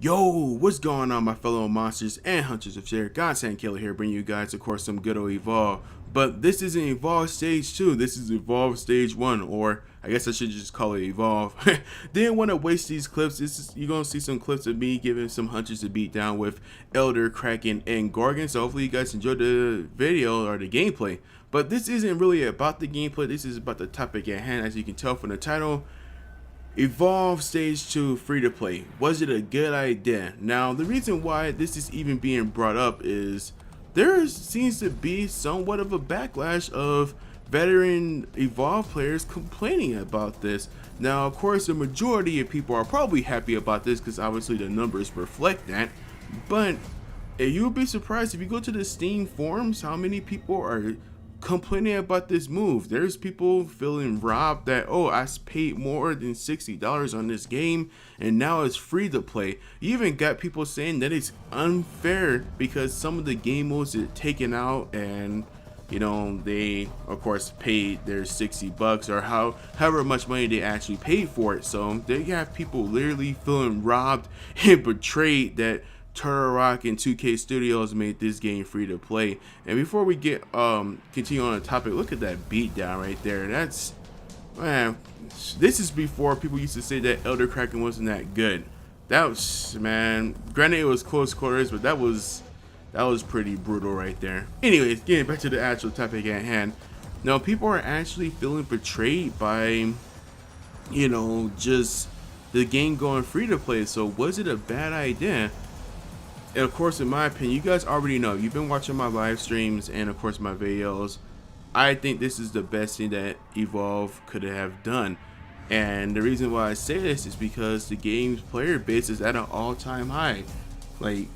Yo, what's going on, my fellow monsters and hunters of share? Godsend Killer here, bringing you guys, of course, some good old Evolve. But this isn't Evolve Stage 2, this is Evolve Stage 1, or I guess I should just call it Evolve. Didn't want to waste these clips. You're going to see some clips of me giving some hunters to beat down with Elder, Kraken, and Gorgon. So hopefully you guys enjoyed the video or the gameplay. But this isn't really about the gameplay, this is about the topic at hand, as you can tell from the title. Evolve Stage 2 free to play. Was it a good idea? Now, the reason why this is even being brought up is there seems to be somewhat of a backlash of veteran Evolve players complaining about this. Now, of course, the majority of people are probably happy about this because obviously the numbers reflect that. But you would be surprised if you go to the Steam forums how many people are complaining about this move. There's people feeling robbed that, oh, I paid more than $60 on this game and now it's free to play. You even got people saying that it's unfair because some of the game modes are taken out and you know they of course paid their $60 or however much money they actually paid for it. So they have people literally feeling robbed and betrayed that Turtle Rock and 2K Studios made this game free to play. And before we get continue on the topic, look at that beatdown right there. That's, man, this is before people used to say that Elder Kraken wasn't that good. That was, man, granted it was close quarters, but that was pretty brutal right there. Anyways, getting back to the actual topic at hand. Now people are actually feeling betrayed by, you know, just the game going free to play. So was it a bad idea? And of course, in my opinion, you guys already know, you've been watching my live streams and of course my videos. I think this is the best thing that Evolve could have done. And the reason why I say this is because the game's player base is at an all-time high. Like,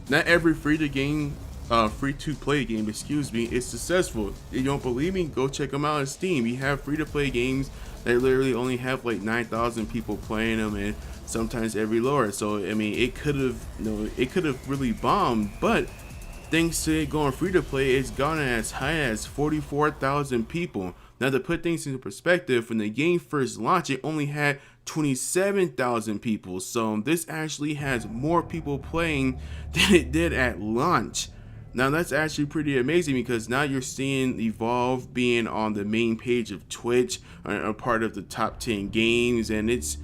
not every free to play game, excuse me, is successful. If you don't believe me, go check them out on Steam. You have free to play games that literally only have like 9,000 people playing them and sometimes every lore. So I mean, it could have, you know, it could have really bombed, but thanks to it going free to play, it's gone as high as 44,000 people. Now, to put things into perspective, when the game first launched, it only had 27,000 people. So this actually has more people playing than it did at launch. Now that's actually pretty amazing because now you're seeing Evolve being on the main page of Twitch, a part of the top 10 games, and it's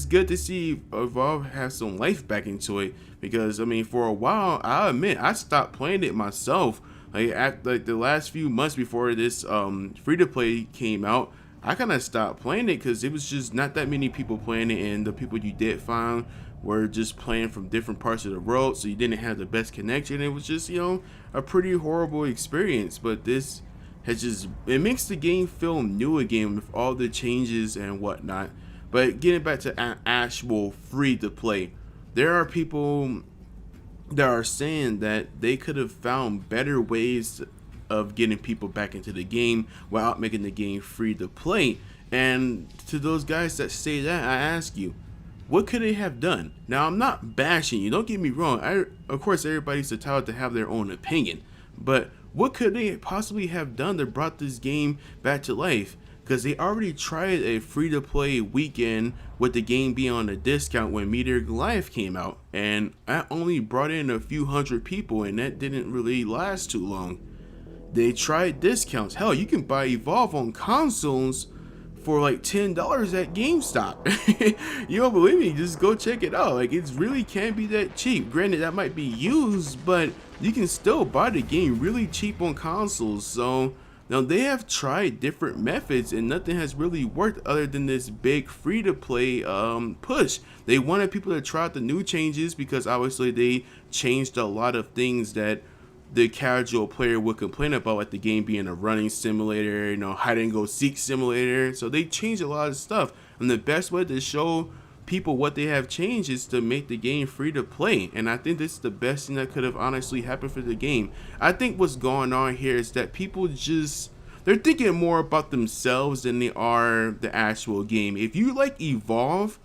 good to see Evolve have some life back into it. Because I mean, for a while, I admit I stopped playing it myself. Like the last few months before this free to play came out, I kind of stopped playing it because it was just not that many people playing it, and the people you did find were just playing from different parts of the world, so you didn't have the best connection. It was just, you know, a pretty horrible experience. But this has just, it makes the game feel new again with all the changes and whatnot. But getting back to actual free to play, there are people that are saying that they could have found better ways of getting people back into the game without making the game free to play. And to those guys that say that, I ask you, what could they have done? Now, I'm not bashing you, don't get me wrong. Of course, everybody's entitled to have their own opinion, but what could they possibly have done that brought this game back to life? Because they already tried a free-to-play weekend with the game being on a discount when Meteor Goliath came out, and that only brought in a few hundred people, and that didn't really last too long. They tried discounts. Hell, you can buy Evolve on consoles for like $10 at GameStop. You don't believe me? Just go check it out. Like, it really can't be that cheap. Granted, that might be used, but you can still buy the game really cheap on consoles. So now they have tried different methods and nothing has really worked other than this big free to play push. They wanted people to try out the new changes because obviously they changed a lot of things that the casual player would complain about, like the game being a running simulator, you know, hide and go seek simulator. So they changed a lot of stuff, and the best way to show people what they have changed is to make the game free to play. And I think this is the best thing that could have honestly happened for the game. I think what's going on here is that people they're thinking more about themselves than they are the actual game. If you like Evolve,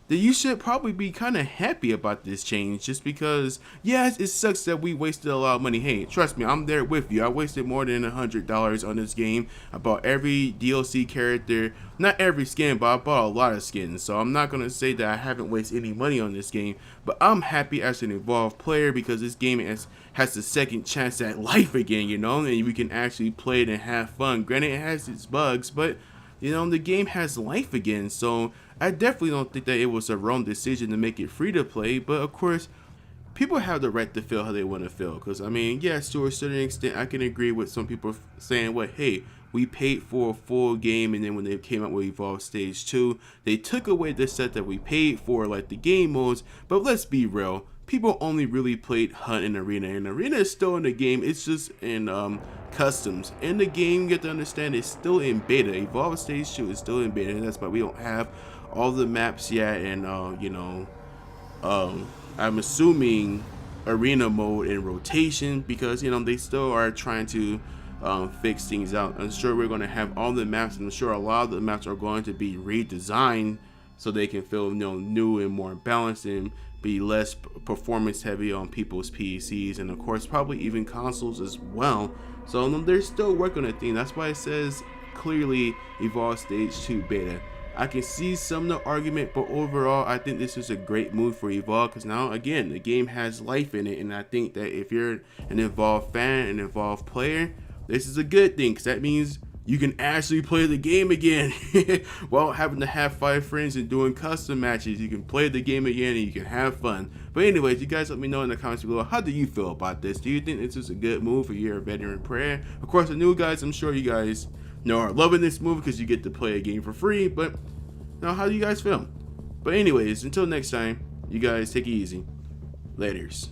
then you should probably be kind of happy about this change, just because, yes, it sucks that we wasted a lot of money. Hey, trust me, I'm there with you. I wasted more than $100 on this game. I bought every DLC character, not every skin, but I bought a lot of skins. So I'm not gonna say that I haven't wasted any money on this game, but I'm happy as an Evolve player because this game has the second chance at life again, you know, and we can actually play it and have fun. Granted, it has its bugs, but you know, the game has life again. So I definitely don't think that it was a wrong decision to make it free to play, but of course, people have the right to feel how they want to feel. Because, I mean, yes, to a certain extent, I can agree with some people saying, well, hey, we paid for a full game, and then when they came out with Evolve Stage 2, they took away the set that we paid for, like the game modes. But let's be real, people only really played Hunt and Arena is still in the game. It's just in customs. In the game, you get to understand it's still in beta. Evolve Stage 2 is still in beta, and that's why we don't have all the maps yet, and you know, I'm assuming arena mode and rotation, because you know they still are trying to fix things out. I'm sure we're going to have all the maps, and I'm sure a lot of the maps are going to be redesigned so they can feel, you know, new and more balanced and be less performance heavy on people's PCs, and of course probably even consoles as well. So they're still working on a thing. That's why it says clearly Evolve Stage 2 beta. I can see some of the argument, but overall I think this is a great move for Evolve, because now again the game has life in it, and I think that if you're an Evolve fan, an Evolve player, this is a good thing, because that means you can actually play the game again while having to have 5 friends and doing custom matches. You can play the game again and you can have fun. But anyways, you guys let me know in the comments below, how do you feel about this? Do you think this is a good move if you're a veteran player? Of course, the new guys, I'm sure you guys are loving this move because you get to play a game for free. But now, how do you guys feel? But anyways, until next time, you guys take it easy. Laters.